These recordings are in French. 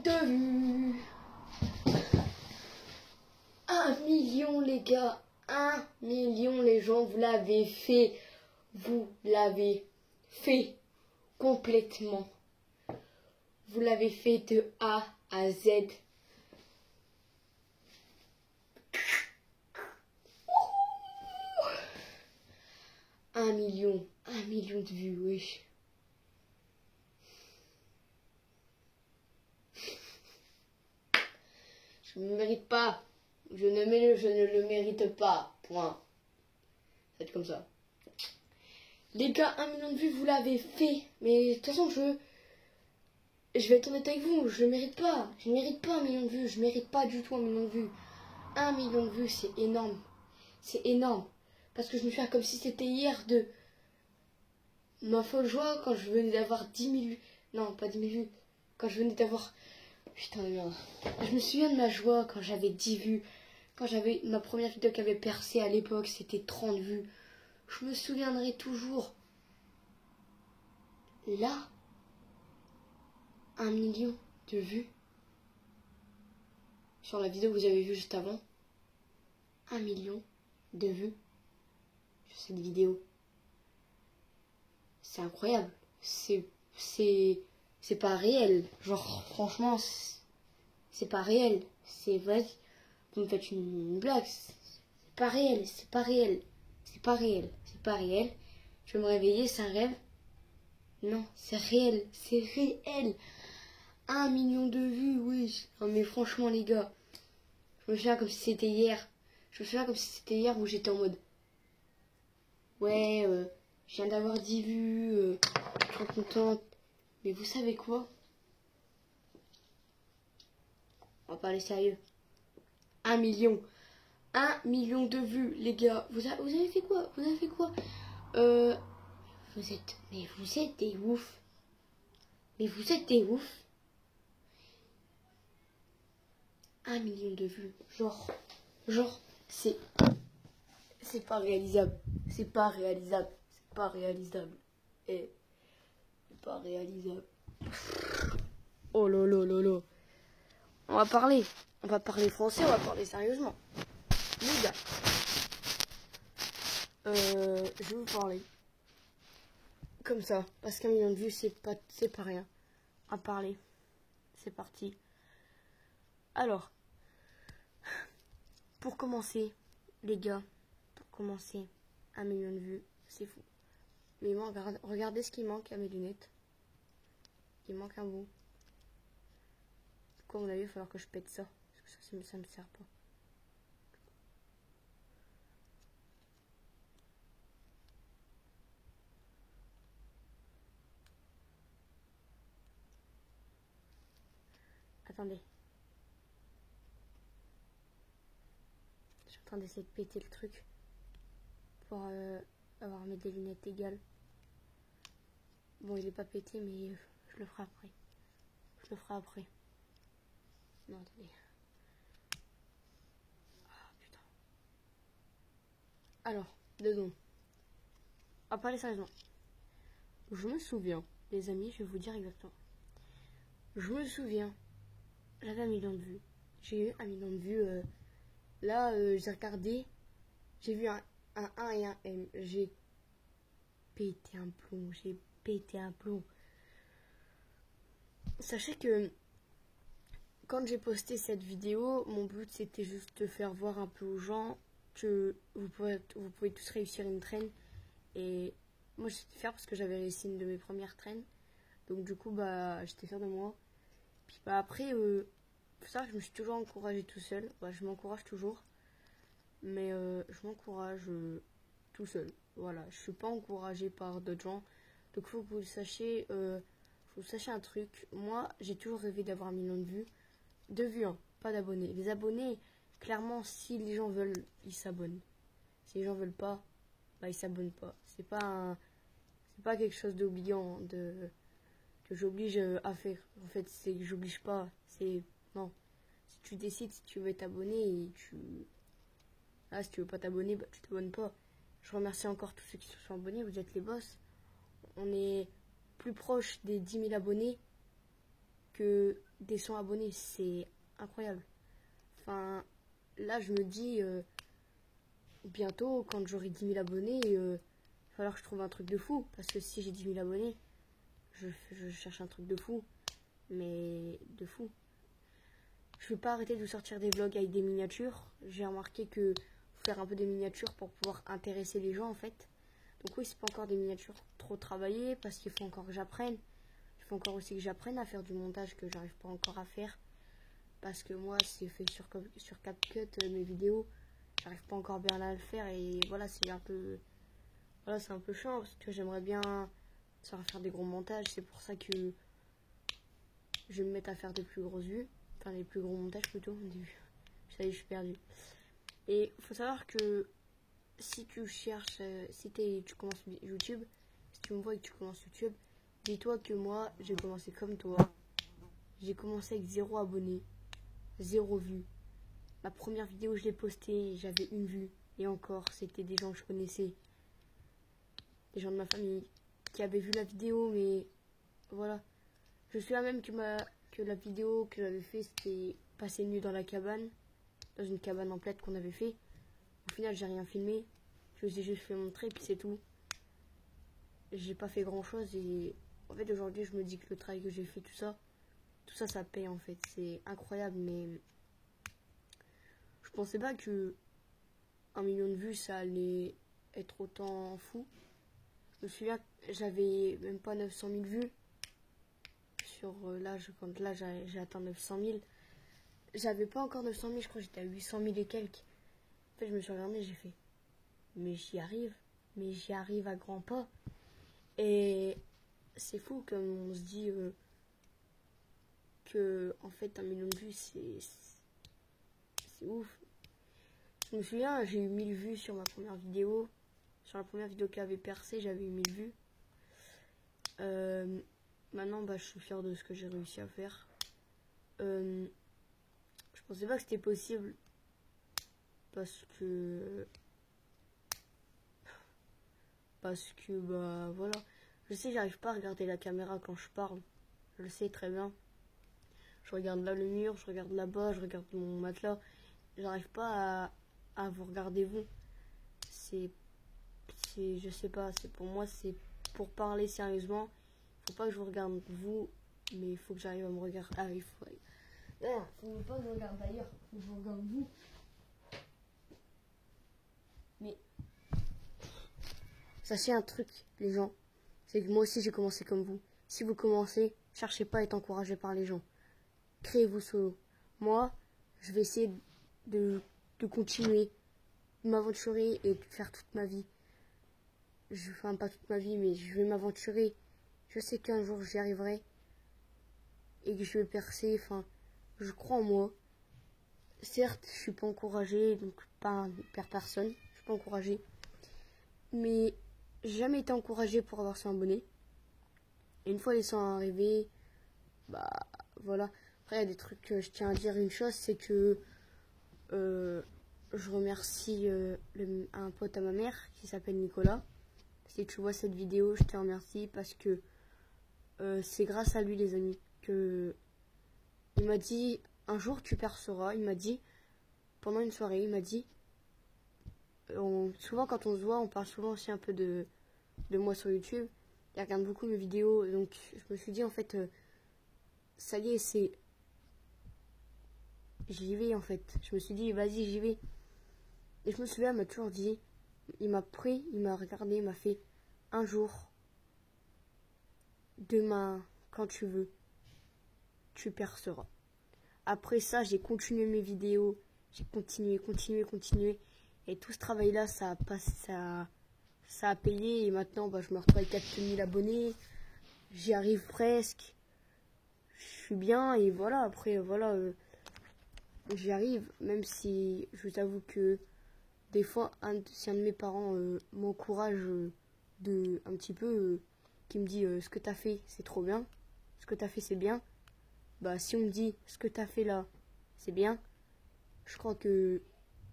de vues. 1 million les gars. 1 million les gens. Vous l'avez fait. Vous l'avez fait complètement. Vous l'avez fait de A à Z. Un million de vues, wesh. Je ne le mérite pas. Je ne le mérite pas. Point. C'est comme ça. Les gars, 1 million de vues, vous l'avez fait. Mais de toute façon, je vais être honnête avec vous. Je ne mérite pas. Je ne mérite pas 1 million de vues. Je ne mérite pas du tout 1 million de vues. 1 million de vues, c'est énorme. C'est énorme. Parce que je me suis fait comme si c'était hier de ma folle joie quand je venais d'avoir 10 000 vues. Non, pas 10 000 vues. Quand je venais d'avoir... Putain de merde. Je me souviens de ma joie quand j'avais 10 vues. Quand j'avais ma première vidéo qui avait percé à l'époque, c'était 30 vues. Je me souviendrai toujours. Là, 1 million de vues. Sur la vidéo que vous avez vue juste avant. 1 million de vues sur cette vidéo. C'est incroyable. C'est pas réel. Genre, franchement, c'est pas réel. C'est vrai. Vous me faites une blague. C'est pas réel. C'est pas réel. C'est pas réel. C'est pas réel. Je vais me réveiller, c'est un rêve. Non, c'est réel. C'est réel. 1 million de vues, oui. Non, mais franchement, les gars. Je me souviens comme si c'était hier. Je me souviens comme si c'était hier où j'étais en mode. Ouais, je viens d'avoir 10 vues. Je suis trop contente. Mais vous savez quoi? On va parler sérieux. 1 million. 1 million de vues, les gars. Vous avez fait quoi? Vous avez fait quoi? Vous êtes des oufs. Mais vous êtes des oufs. 1 million de vues. Genre, c'est pas réalisable. C'est pas réalisable. C'est pas réalisable. Et c'est pas réalisable. Oh lolo lolo. On va parler français, on va parler sérieusement. Les gars, je vais vous parler comme ça, parce qu'1 million de vues, c'est pas rien. À parler, c'est parti. Alors, pour commencer, les gars, 1 million de vues, c'est fou. Mais moi, regardez ce qui manque à mes lunettes. Il manque un bout. Quoi, à mon avis, il va falloir que je pète ça. Parce que ça me sert pas. Attendez. Je suis en train d'essayer de péter le truc. Pour avoir mes des lunettes égales. Bon, il est pas pété, mais je le ferai après. Non, attendez. Ah, putain. Alors, dedans. On va parler sérieusement. Je me souviens, les amis, je vais vous dire exactement. Je me souviens, j'avais 1 million de vues. J'ai eu 1 million de vues. Là, j'ai regardé. J'ai vu un 1 et un M. J'ai pété un plomb. Sachez que quand j'ai posté cette vidéo, mon but c'était juste de faire voir un peu aux gens que vous pouvez tous réussir une traîne. Et moi j'étais fière parce que j'avais réussi une de mes premières traînes. Donc du coup bah j'étais fière de moi. Puis bah après ça je me suis toujours encouragée tout seul. Bah, je m'encourage toujours. Mais je m'encourage tout seul. Voilà, je suis pas encouragée par d'autres gens. Donc faut que vous le sachiez. Faut que vous sachiez un truc. Moi j'ai toujours rêvé d'avoir 1 million de vues. De vues, hein, pas d'abonnés. Les abonnés, clairement, si les gens veulent, ils s'abonnent. Si les gens veulent pas, bah ils s'abonnent pas. C'est pas quelque chose d'obligeant que j'oblige à faire. En fait, c'est que j'oblige pas. C'est non. Si tu décides, si tu veux t'abonner, si tu veux pas t'abonner, bah tu t'abonnes pas. Je remercie encore tous ceux qui se sont abonnés. Vous êtes les boss. On est plus proche des 10 000 abonnés que des 100 abonnés, c'est incroyable. Enfin, là, je me dis, bientôt, quand j'aurai 10 000 abonnés, il va falloir que je trouve un truc de fou. Parce que si j'ai 10 000 abonnés, je cherche un truc de fou. Mais de fou. Je vais pas arrêter de vous sortir des vlogs avec des miniatures. J'ai remarqué que faire un peu des miniatures pour pouvoir intéresser les gens, en fait. Donc oui, c'est pas encore des miniatures trop travaillées parce qu'il faut encore que j'apprenne. Il faut encore aussi que j'apprenne à faire du montage que j'arrive pas encore à faire. Parce que moi, c'est fait sur CapCut, mes vidéos. J'arrive pas encore bien à le faire et voilà, c'est un peu... Voilà, c'est un peu chiant parce que j'aimerais bien savoir faire des gros montages. C'est pour ça que je vais me mettre à faire des plus grosses vues. Enfin, des plus gros montages plutôt. Ça y est, je suis perdue. Et il faut savoir que si tu cherches, tu commences YouTube, si tu me vois et que tu commences YouTube, dis-toi que moi, j'ai commencé comme toi. J'ai commencé avec 0 abonnés, 0 vues. Ma première vidéo, je l'ai postée, j'avais 1 vue. Et encore, c'était des gens que je connaissais. Des gens de ma famille qui avaient vu la vidéo, mais voilà. Je suis là même que la vidéo que j'avais fait, c'était passer une nuit dans la cabane. Dans une cabane en plâtre qu'on avait fait. Au final, j'ai rien filmé. Je vous ai juste fait montrer, puis c'est tout. J'ai pas fait grand chose et en fait, aujourd'hui, je me dis que le travail que j'ai fait, tout ça, ça paye en fait. C'est incroyable, mais je pensais pas que 1 million de vues, ça allait être autant fou. Je me souviens, j'avais même pas 900 000 vues sur quand là j'ai atteint 900 000. J'avais pas encore 900 000, je crois que j'étais à 800 000 et quelques. En fait, je me suis regardée, j'ai fait, mais j'y arrive à grands pas. Et c'est fou comme on se dit que en fait 1 million de vues c'est ouf. Je me souviens, j'ai eu 1000 vues sur ma première vidéo. Sur la première vidéo qui avait percé, j'avais eu 1000 vues. Maintenant, je suis fière de ce que j'ai réussi à faire. Je pensais pas que c'était possible. Parce que voilà. Je sais, j'arrive pas à regarder la caméra quand je parle. Je le sais très bien. Je regarde là le mur, je regarde là-bas, je regarde mon matelas. J'arrive pas à vous regarder vous. Je sais pas, pour moi, c'est pour parler sérieusement. Faut pas que je vous regarde vous, mais il faut que j'arrive à me regarder. Ah, faut pas que je regarde d'ailleurs, faut que je regarde vous. Mais sachez un truc, les gens, c'est que moi aussi j'ai commencé comme vous. Si vous commencez, cherchez pas à être encouragé par les gens. Créez-vous solo. Moi, je vais essayer de continuer, de m'aventurer et de faire toute ma vie. Enfin, pas toute ma vie, mais je vais m'aventurer. Je sais qu'un jour j'y arriverai et que je vais percer. Enfin, je crois en moi. Certes, je suis pas encouragée, donc pas par personne. Je suis pas encouragée. Mais j'ai jamais été encouragée pour avoir 100 abonnés. Et une fois les 100 arrivés, voilà. Après, il y a des trucs que je tiens à dire. Une chose, c'est que je remercie un pote à ma mère qui s'appelle Nicolas. Si tu vois cette vidéo, je te remercie parce que c'est grâce à lui, les amis, que il m'a dit un jour tu perceras. Il m'a dit pendant une soirée, il m'a dit souvent quand on se voit, on parle souvent aussi un peu de moi sur YouTube. Il regarde beaucoup mes vidéos, donc je me suis dit en fait ça y est, j'y vais en fait. Je me suis dit vas-y, j'y vais. Et je me souviens, il m'a toujours dit, il m'a pris, il m'a regardé, il m'a fait un jour, demain, quand tu veux, tu perceras. Après ça, j'ai continué mes vidéos, j'ai continué. Et tout ce travail-là, ça a payé. Et maintenant, je me retrouve avec 4000 abonnés. J'y arrive presque. Je suis bien. Et voilà, après, voilà, j'y arrive. Même si je vous avoue que des fois, si un de mes parents m'encourage un petit peu, qui me dit ce que t'as fait, c'est trop bien. Ce que t'as fait, c'est bien. Si on me dit ce que t'as fait là, c'est bien, je crois que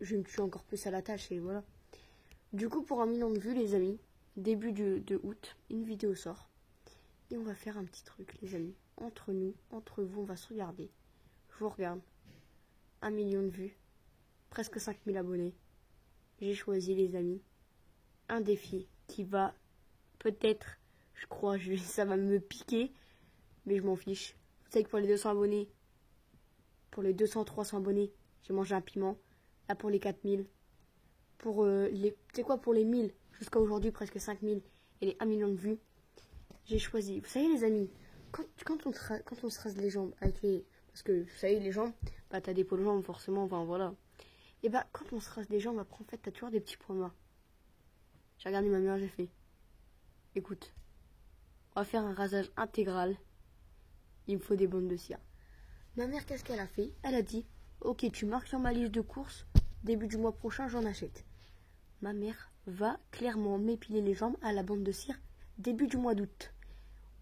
je me tue encore plus à la tâche et voilà. Du coup, pour 1 million de vues, les amis, début de août, une vidéo sort. Et on va faire un petit truc, les amis. entre nous, entre vous, on va se regarder. Je vous regarde. 1 million de vues. Presque 5000 abonnés. J'ai choisi, les amis, un défi qui va peut-être, je crois, ça va me piquer, mais je m'en fiche. Vous savez que pour les 200 abonnés, pour les 200-300 abonnés, j'ai mangé un piment. Là, pour les 4000, pour pour les 1000, jusqu'à aujourd'hui, presque 5000, et les 1 million de vues, j'ai choisi. Vous savez, les amis, quand on se rase les jambes avec les... Parce que, vous savez, les jambes, bah, t'as des peaux de jambes, forcément, enfin, voilà. Et bah, quand on se rase les jambes, après, en fait, t'as toujours des petits points noirs. J'ai regardé ma mère, j'ai fait. Écoute, on va faire un rasage intégral. Il me faut des bandes de cire. Ma mère, qu'est-ce qu'elle a fait? Elle a dit, ok, tu marques sur ma liste de courses, début du mois prochain, j'en achète. Ma mère va clairement m'épiler les jambes à la bande de cire début du mois d'août.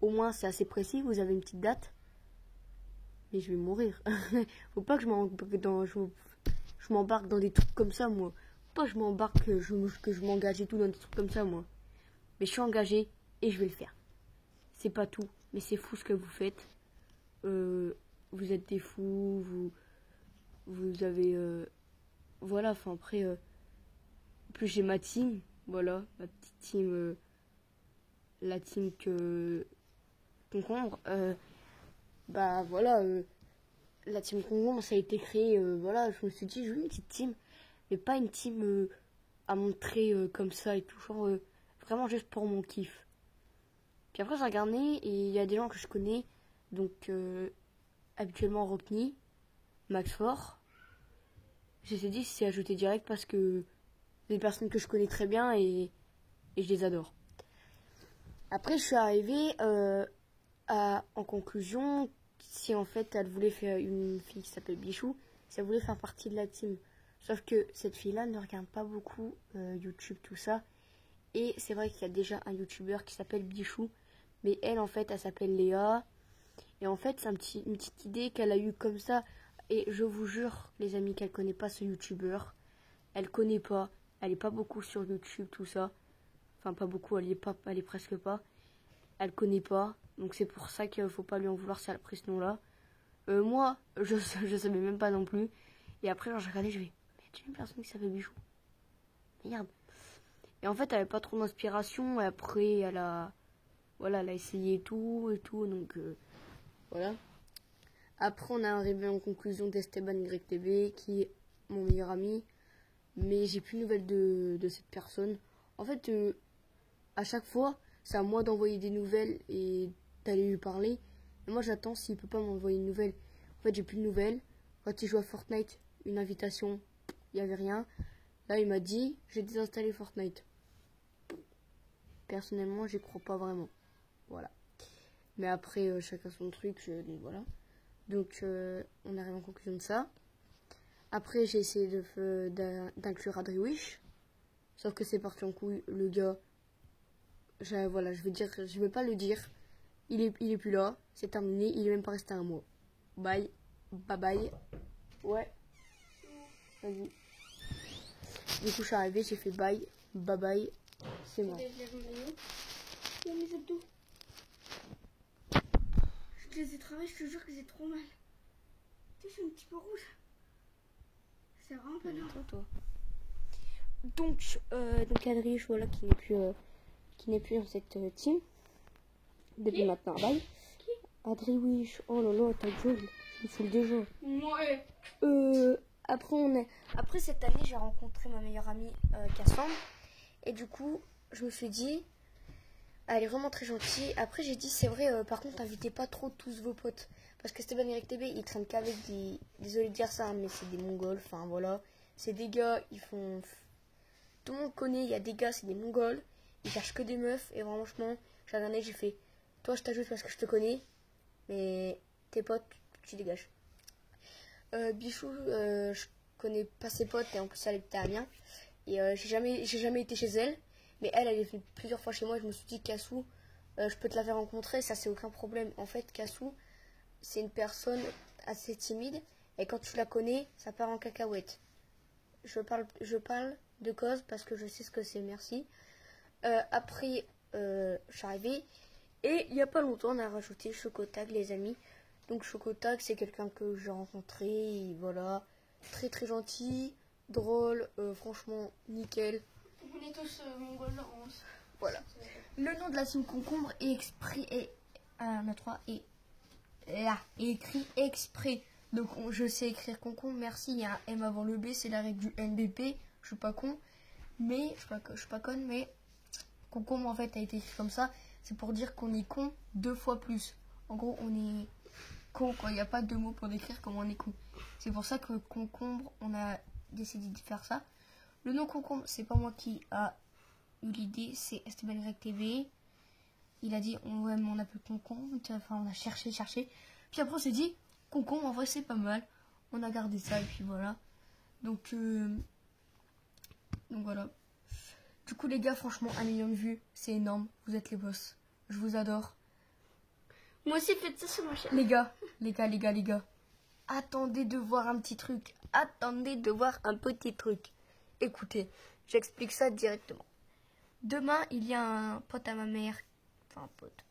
Au moins, c'est assez précis, vous avez une petite date. Mais je vais mourir. Faut pas que je m'embarque dans des trucs comme ça, moi. Faut pas que je m'embarque, que je m'engage et tout dans des trucs comme ça, moi. Mais je suis engagée et je vais le faire. C'est pas tout, mais c'est fou ce que vous faites. Vous êtes des fous, vous avez... voilà, enfin après... en plus j'ai ma team, voilà, ma petite team... la team concombre. Bah voilà, la team concombre, ça a été créé, voilà, je me suis dit, je veux une petite team, mais pas une team à montrer comme ça et tout, genre vraiment juste pour mon kiff. Puis après j'ai regardé et il y a des gens que je connais, donc habituellement Rockney, Max Fort. Je me dit c'est ajouté direct parce que c'est des personnes que je connais très bien et je les adore. Après je suis arrivée en conclusion, si en fait elle voulait faire une fille qui s'appelle Bichou, si elle voulait faire partie de la team. Sauf que cette fille-là ne regarde pas beaucoup YouTube, tout ça. Et c'est vrai qu'il y a déjà un YouTuber qui s'appelle Bichou. Mais elle, en fait, elle s'appelle Léa. Et en fait, c'est une petite idée qu'elle a eue comme ça. Et je vous jure, les amis, qu'elle connaît pas ce YouTuber. Elle connaît pas. Elle est pas beaucoup sur YouTube, tout ça. Enfin, pas beaucoup, elle est presque pas. Elle connaît pas. Donc c'est pour ça qu'il faut pas lui en vouloir si elle a pris ce nom-là. Moi, je savais même pas non plus. Et après, genre, j'ai regardé, je vais... Mais tu es une personne qui s'appelle Bichou. Merde. Et en fait, elle avait pas trop d'inspiration. Et après, elle a essayé tout et tout. Donc, voilà. Après, on est arrivé en conclusion d'Esteban YTB, qui est mon meilleur ami. Mais j'ai plus de nouvelles de cette personne. En fait, à chaque fois, c'est à moi d'envoyer des nouvelles et d'aller lui parler. Et moi, j'attends s'il peut pas m'envoyer une nouvelle. En fait, j'ai plus de nouvelles. Quand il joue à Fortnite, une invitation, il n'y avait rien. Là, il m'a dit, j'ai désinstallé Fortnite. Personnellement, j'y crois pas vraiment. Voilà. Mais après, chacun son truc, donc voilà. Donc, on arrive en conclusion de ça. Après, j'ai essayé d'inclure Adriwish. Sauf que c'est parti en couille. Le gars, voilà, je vais pas le dire. Il est plus là. C'est terminé. Il est même pas resté un mois. Bye. Bye bye. Ouais. Vas-y. Du coup, je suis arrivée, j'ai fait bye. Bye bye. C'est moi. Il y a mes abdos. Je les ai travaillés, je te jure que c'est trop mal. Tu sais, je suis un petit peu rouge. C'est vraiment pas bien. Toi. Donc Adrich, voilà, qui n'est plus dans cette team. Depuis maintenant, bye. Adriwish, oh là là, ta gueule, il faut le déjà. Ouais. Après cette année, j'ai rencontré ma meilleure amie Cassandre. Et du coup, je me suis dit, elle est vraiment très gentille. Après, j'ai dit, c'est vrai, par contre, invitez pas trop tous vos potes. Parce que Esteban Eric TB, il traîne qu'avec des... Désolé de dire ça, mais c'est des Mongols. Enfin, voilà. C'est des gars, ils font... Tout le monde connaît, il y a des gars, c'est des Mongols. Ils cherchent que des meufs. Et franchement, j'ai regardé, j'ai fait, toi, je t'ajoute parce que je te connais. Mais tes potes, tu dégages. Bichou, je connais pas ses potes. Et en plus, elle était à Amiens. Et j'ai jamais été chez elle. Mais elle est venue plusieurs fois chez moi. Je me suis dit, Cassou, je peux te la faire rencontrer. Ça, c'est aucun problème. En fait, Cassou, c'est une personne assez timide. Et quand tu la connais, ça part en cacahuète. Je parle de cause parce que je sais ce que c'est. Merci. Après, je suis arrivée. Et il n'y a pas longtemps, on a rajouté Chocotag, les amis. Donc Chocotag, c'est quelqu'un que j'ai rencontré, et voilà, très très gentil, drôle, franchement nickel. On est tous mongols. Voilà. Le nom de la team concombre est écrit exprès. Donc je sais écrire concombre, merci. Il y a un M avant le B, c'est la règle du NBP. Je suis pas con, mais je suis pas conne, mais concombre en fait a été écrit comme ça. C'est pour dire qu'on est con 2 fois plus. En gros, on est con quand il n'y a pas de mots pour décrire comment on est con. C'est pour ça que concombre, on a décidé de faire ça. Le nom concombre, c'est pas moi qui a eu l'idée, c'est Esteban Greg TV. Il a dit on appelle concombre, enfin on a cherché. Puis après on s'est dit concombre en vrai c'est pas mal. On a gardé ça et puis voilà. Donc voilà. Du coup les gars, franchement 1 million de vues, c'est énorme. Vous êtes les boss. Je vous adore. Moi aussi faites ça sur ma chaîne. Les gars. Attendez de voir un petit truc. Écoutez, j'explique ça directement. Demain, il y a un pote à ma mère. Enfin, un pote.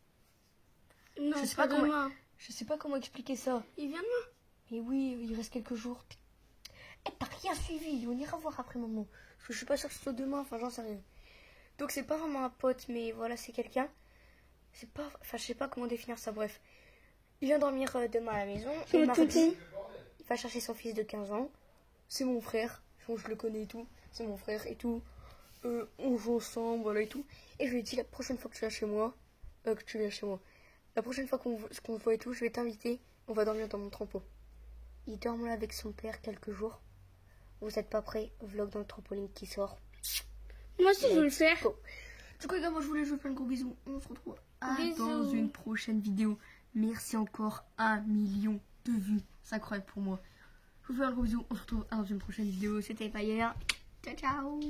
Non, Je sais pas pas comment- demain. Je sais pas comment expliquer ça. Il vient demain. Mais oui, il reste quelques jours. Eh, t'as rien suivi. On ira voir après maman. Je suis pas sûre que ce soit demain. Enfin, j'en sais rien. Donc, c'est pas vraiment un pote, mais voilà, c'est quelqu'un. C'est pas. Enfin, je sais pas comment définir ça. Bref. Il vient dormir demain à la maison. Et mardi, il va chercher son fils de 15 ans. C'est mon frère. Bon, je le connais et tout. C'est mon frère et tout. On joue ensemble, voilà et tout. Et je lui ai dit la prochaine fois que tu viens chez moi, la prochaine fois qu'on se voit et tout, je vais t'inviter. On va dormir dans mon trampo. Il dort là avec son père quelques jours. Vous êtes pas prêts? Vlog dans le trampoline qui sort. Moi aussi je veux le faire. Go. Du coup les gars, moi je voulais jouer plein de gros bisous. On se retrouve dans Bisous. une prochaine vidéo. Merci encore 1 million de vues. C'est incroyable pour moi. Je vous fais un gros bisou. On se retrouve dans une prochaine vidéo. C'était Fire. Ciao ciao.